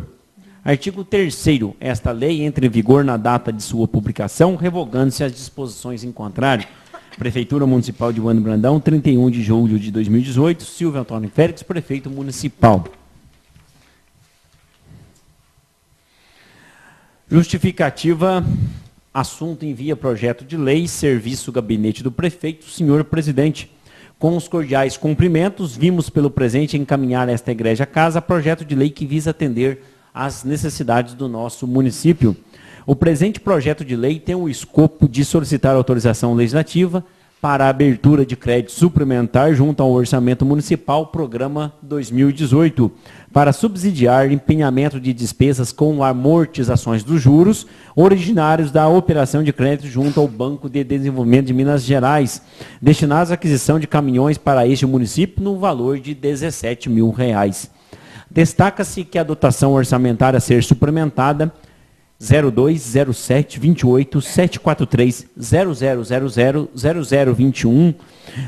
Artigo 3º. Esta lei entra em vigor na data de sua publicação, revogando-se as disposições em contrário. Prefeitura Municipal de Bueno Brandão, 31 de julho de 2018, Silvio Antônio Félix, prefeito municipal. Justificativa, assunto envia projeto de lei, serviço gabinete do prefeito, senhor presidente. Com os cordiais cumprimentos, vimos pelo presente encaminhar a esta egrégia casa projeto de lei que visa atender às necessidades do nosso município. O presente projeto de lei tem o escopo de solicitar autorização legislativa para a abertura de crédito suplementar junto ao Orçamento Municipal, Programa 2018, para subsidiar empenhamento de despesas com amortizações dos juros originários da operação de crédito junto ao Banco de Desenvolvimento de Minas Gerais, destinados à aquisição de caminhões para este município no valor de R$17 mil. Destaca-se que a dotação orçamentária a ser suplementada 020728-743-0000-0021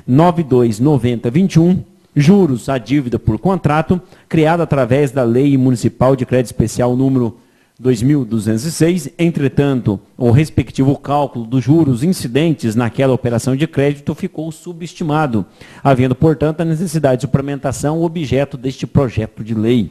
929021, juros à dívida por contrato, criada através da Lei Municipal de Crédito Especial número 2206. Entretanto, o respectivo cálculo dos juros incidentes naquela operação de crédito ficou subestimado, havendo, portanto, a necessidade de suplementação objeto deste projeto de lei.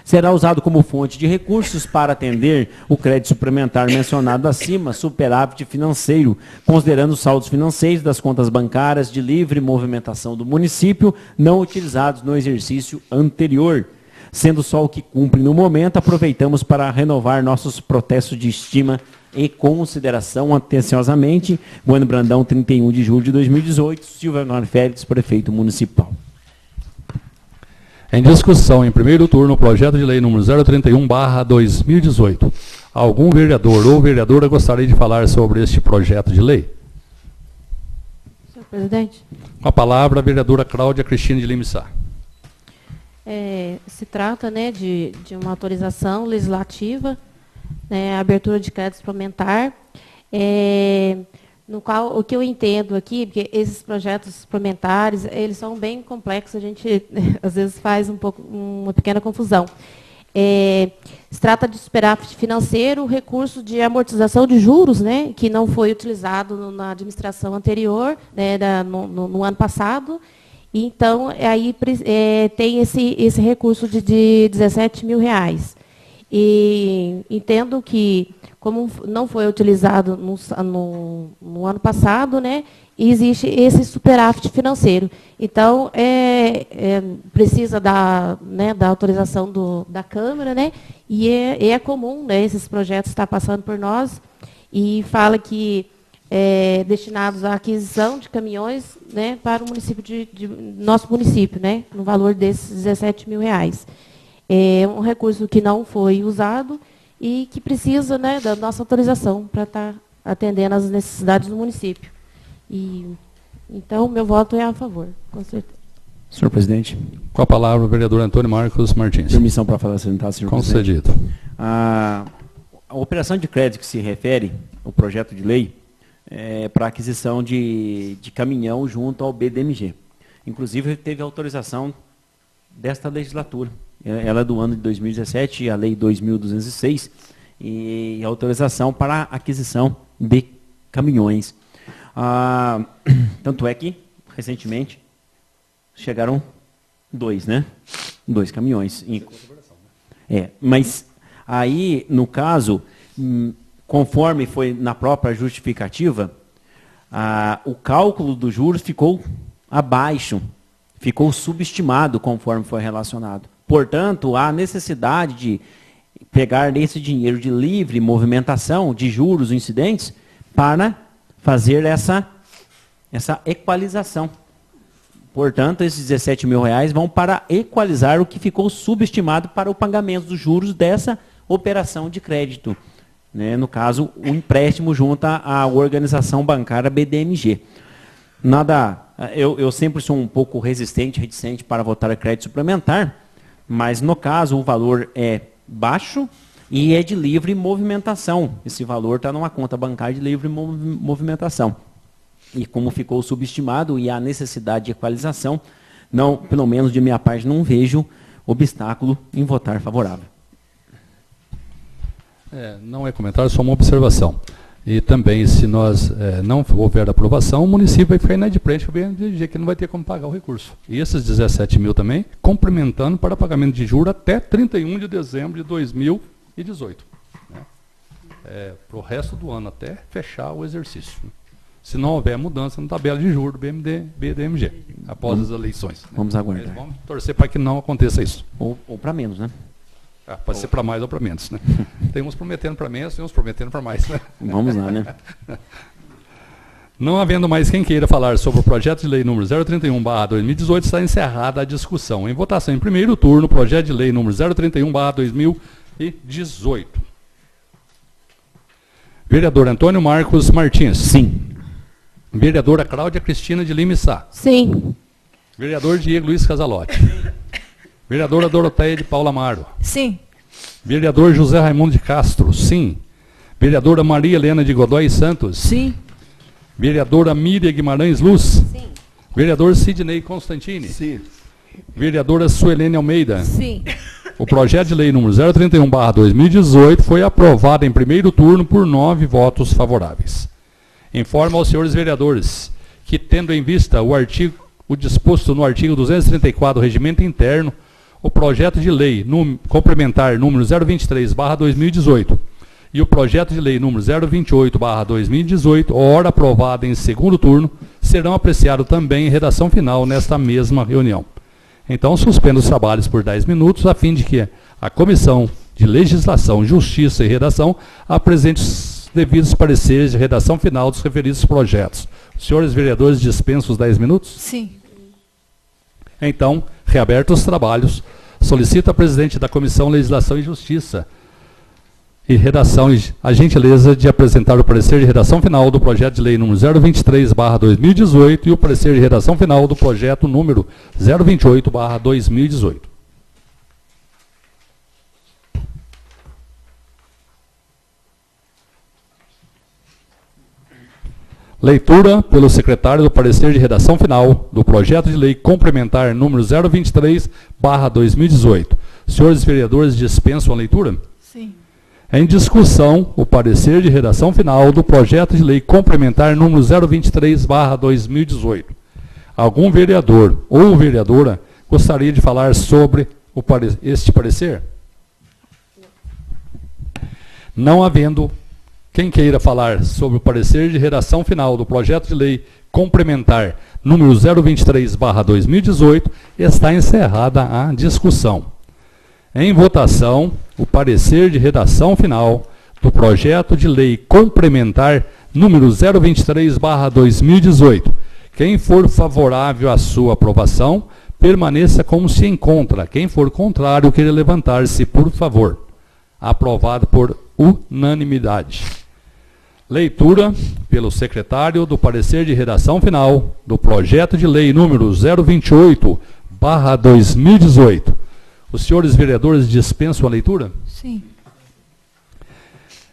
Será usado como fonte de recursos para atender o crédito suplementar mencionado acima, superávit financeiro, considerando os saldos financeiros das contas bancárias de livre movimentação do município, não utilizados no exercício anterior. Sendo só o que cumpre no momento, aproveitamos para renovar nossos protestos de estima e consideração atenciosamente. Bueno Brandão, 31 de julho de 2018, Silvio Antônio Félix, prefeito municipal. Em discussão, em primeiro turno, o projeto de lei número 031/2018. Algum vereador ou vereadora gostaria de falar sobre este projeto de lei? Senhor presidente. Com a palavra, a vereadora Cláudia Cristina de Lima Sá. Se trata, né, de uma autorização legislativa, né, abertura de crédito suplementar, no qual o que eu entendo aqui, porque esses projetos suplementares, eles são bem complexos, a gente às vezes faz uma pequena confusão. Se trata de superávit financeiro, recurso de amortização de juros, né, que não foi utilizado na administração anterior, né, no ano passado. Então, aí tem esse recurso de R$17 mil. E entendo que, como não foi utilizado no ano passado, né, existe esse superávit financeiro. Então, precisa da autorização da Câmara, né, e é comum, né, esses projetos estar passando por nós, e fala que destinados à aquisição de caminhões, né, para o município nosso município, né, no valor desses R$17 mil. É um recurso que não foi usado e que precisa, né, da nossa autorização para estar atendendo às necessidades do município. Então, meu voto é a favor, com certeza. Senhor presidente. Com a palavra o vereador Antônio Marcos Martins. Permissão para falar sentar, senhor presidente. Concedido. A operação de crédito que se refere ao projeto de lei é para aquisição de caminhão junto ao BDMG. Inclusive, teve autorização desta legislatura. Ela é do ano de 2017, a Lei 2.206, e autorização para aquisição de caminhões. Tanto é que, recentemente, chegaram 2, né? 2 caminhões. Mas aí, no caso, conforme foi na própria justificativa, o cálculo dos juros ficou abaixo, ficou subestimado conforme foi relacionado. Portanto, há necessidade de pegar esse dinheiro de livre movimentação de juros incidentes para fazer essa equalização. Portanto, esses R$17.000 vão para equalizar o que ficou subestimado para o pagamento dos juros dessa operação de crédito. Né? No caso, o empréstimo junto à organização bancária BDMG. Eu sempre sou um pouco reticente para votar a crédito suplementar, mas no caso o valor é baixo e é de livre movimentação. Esse valor está numa conta bancária de livre movimentação. E como ficou subestimado e há necessidade de equalização, não, pelo menos de minha parte, não vejo obstáculo em votar favorável. Não é comentário, só uma observação. E também, se nós não houver aprovação, o município vai ficar inadimplente com o BMG, que não vai ter como pagar o recurso. E esses 17 mil também, complementando para pagamento de juros até 31 de dezembro de 2018. Né? Para o resto do ano, até fechar o exercício. Se não houver mudança na tabela de juros do BDMG, após as eleições. Né? Vamos aguardar. Vamos torcer para que não aconteça isso. Ou para menos, né? Pode ser para mais ou para menos, né? Tem uns prometendo para menos, tem uns prometendo para mais, né? Vamos lá, né? Não havendo mais quem queira falar sobre o projeto de lei número 031/2018, está encerrada a discussão. Em votação em primeiro turno, projeto de lei número 031/2018. Vereador Antônio Marcos Martins. Sim. Vereadora Cláudia Cristina de Lima Sá. Sim. Vereador Diego Luiz Casalotti. Sim. Vereadora Doroteia de Paula Amaro. Sim. Vereador José Raimundo de Castro. Sim. Vereadora Maria Helena de Godoy Santos. Sim. Vereadora Miriam Guimarães Luz. Sim. Vereador Sidney Constantini. Sim. Vereadora Suelene Almeida. Sim. O projeto de lei número 031/2018 foi aprovado em primeiro turno por 9 votos favoráveis. Informo aos senhores vereadores que, tendo em vista o disposto no artigo 234 do Regimento Interno, o projeto de lei complementar número 023/2018 e o projeto de lei número 028/2018, ora aprovado em segundo turno, serão apreciados também em redação final nesta mesma reunião. Então, suspendo os trabalhos por 10 minutos, a fim de que a Comissão de Legislação, Justiça e Redação apresente os devidos pareceres de redação final dos referidos projetos. Os senhores vereadores dispensam os 10 minutos? Sim. Então, reabertos os trabalhos, solicito à presidente da Comissão Legislação e Justiça e Redação a gentileza de apresentar o parecer de redação final do projeto de lei número 023/2018 e o parecer de redação final do projeto número 028/2018. Leitura pelo secretário do parecer de redação final do projeto de lei complementar número 023/2018. Senhores vereadores dispensam a leitura? Sim. Em discussão, o parecer de redação final do projeto de lei complementar número 023/2018. Algum vereador ou vereadora gostaria de falar sobre este parecer? Não havendo quem queira falar sobre o parecer de redação final do projeto de lei complementar número 023/2018, está encerrada a discussão. Em votação, o parecer de redação final do projeto de lei complementar número 023/2018. Quem for favorável à sua aprovação, permaneça como se encontra. Quem for contrário, queira levantar-se, por favor. Aprovado por unanimidade. Leitura pelo secretário do parecer de redação final do projeto de lei número 028/2018. Os senhores vereadores dispensam a leitura? Sim.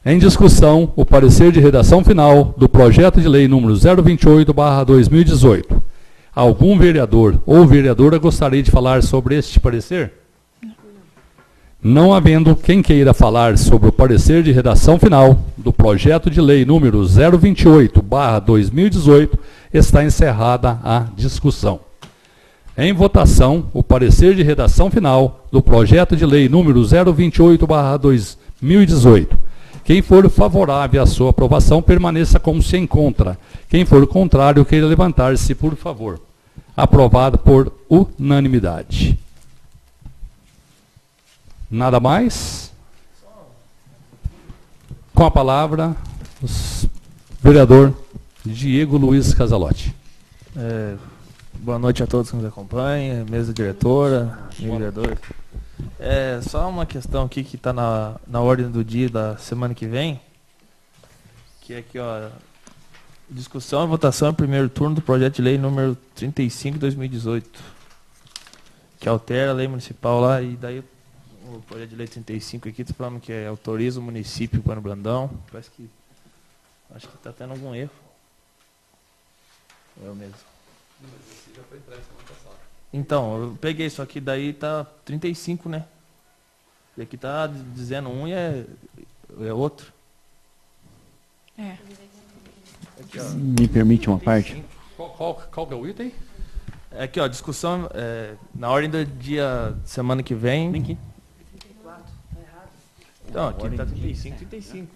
Em discussão, o parecer de redação final do projeto de lei número 028/2018. Algum vereador ou vereadora gostaria de falar sobre este parecer? Não havendo quem queira falar sobre o parecer de redação final do projeto de lei número 028/2018, está encerrada a discussão. Em votação, o parecer de redação final do projeto de lei número 028/2018. Quem for favorável à sua aprovação, permaneça como se encontra. Quem for contrário, queira levantar-se, por favor. Aprovado por unanimidade. Nada mais? Com a palavra, o vereador Diego Luiz Casalotti. Boa noite a todos que nos acompanham, mesa diretora, vereadores. Só uma questão aqui que está na ordem do dia da semana que vem, que é aqui, ó, discussão e votação em primeiro turno do projeto de lei número 35/2018, que altera a lei municipal lá, e daí o projeto de lei 35 aqui está falando que autoriza o município Bueno Brandão. Acho que está tendo algum erro. Eu mesmo. Então, eu peguei isso aqui, daí tá 35, né? E aqui tá dizendo um e é outro. Aqui, ó. Me permite uma parte? Qual que é o item? Aqui, ó, discussão na ordem do dia semana que vem. Vem aqui. Então, aqui tá 35.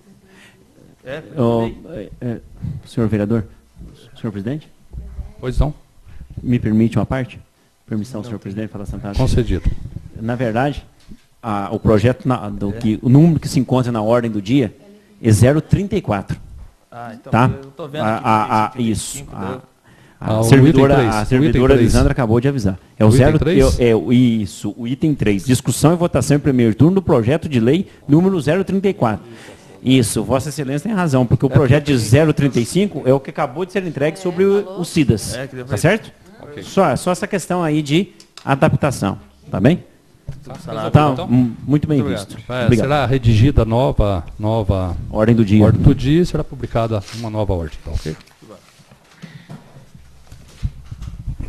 Senhor vereador, senhor presidente, Pois não? me permite uma parte? Permissão, senhor presidente, para sentar. Concedido. Na verdade, o projeto, o número que se encontra na ordem do dia é 034. Então, Tá? eu tô vendo aqui. Isso. O A item servidora 3. Lisandra acabou de avisar. É o O item 0, 3? Isso, o item 3. Discussão e votação em primeiro turno do projeto de lei número 034. Isso, Vossa Excelência tem razão, porque o projeto de 035 é o que acabou de ser entregue sobre o CIDAS. Tá certo? Ok. Só essa questão aí de adaptação. Tá bem? Tá, Então, muito bem Muito visto. obrigado. Obrigado. Será redigida nova Ordem do dia. ordem do dia e será publicada uma nova ordem. Então, ok?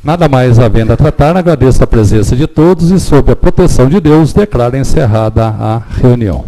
Nada mais havendo a tratar, agradeço a presença de todos e, sob a proteção de Deus, declaro encerrada a reunião.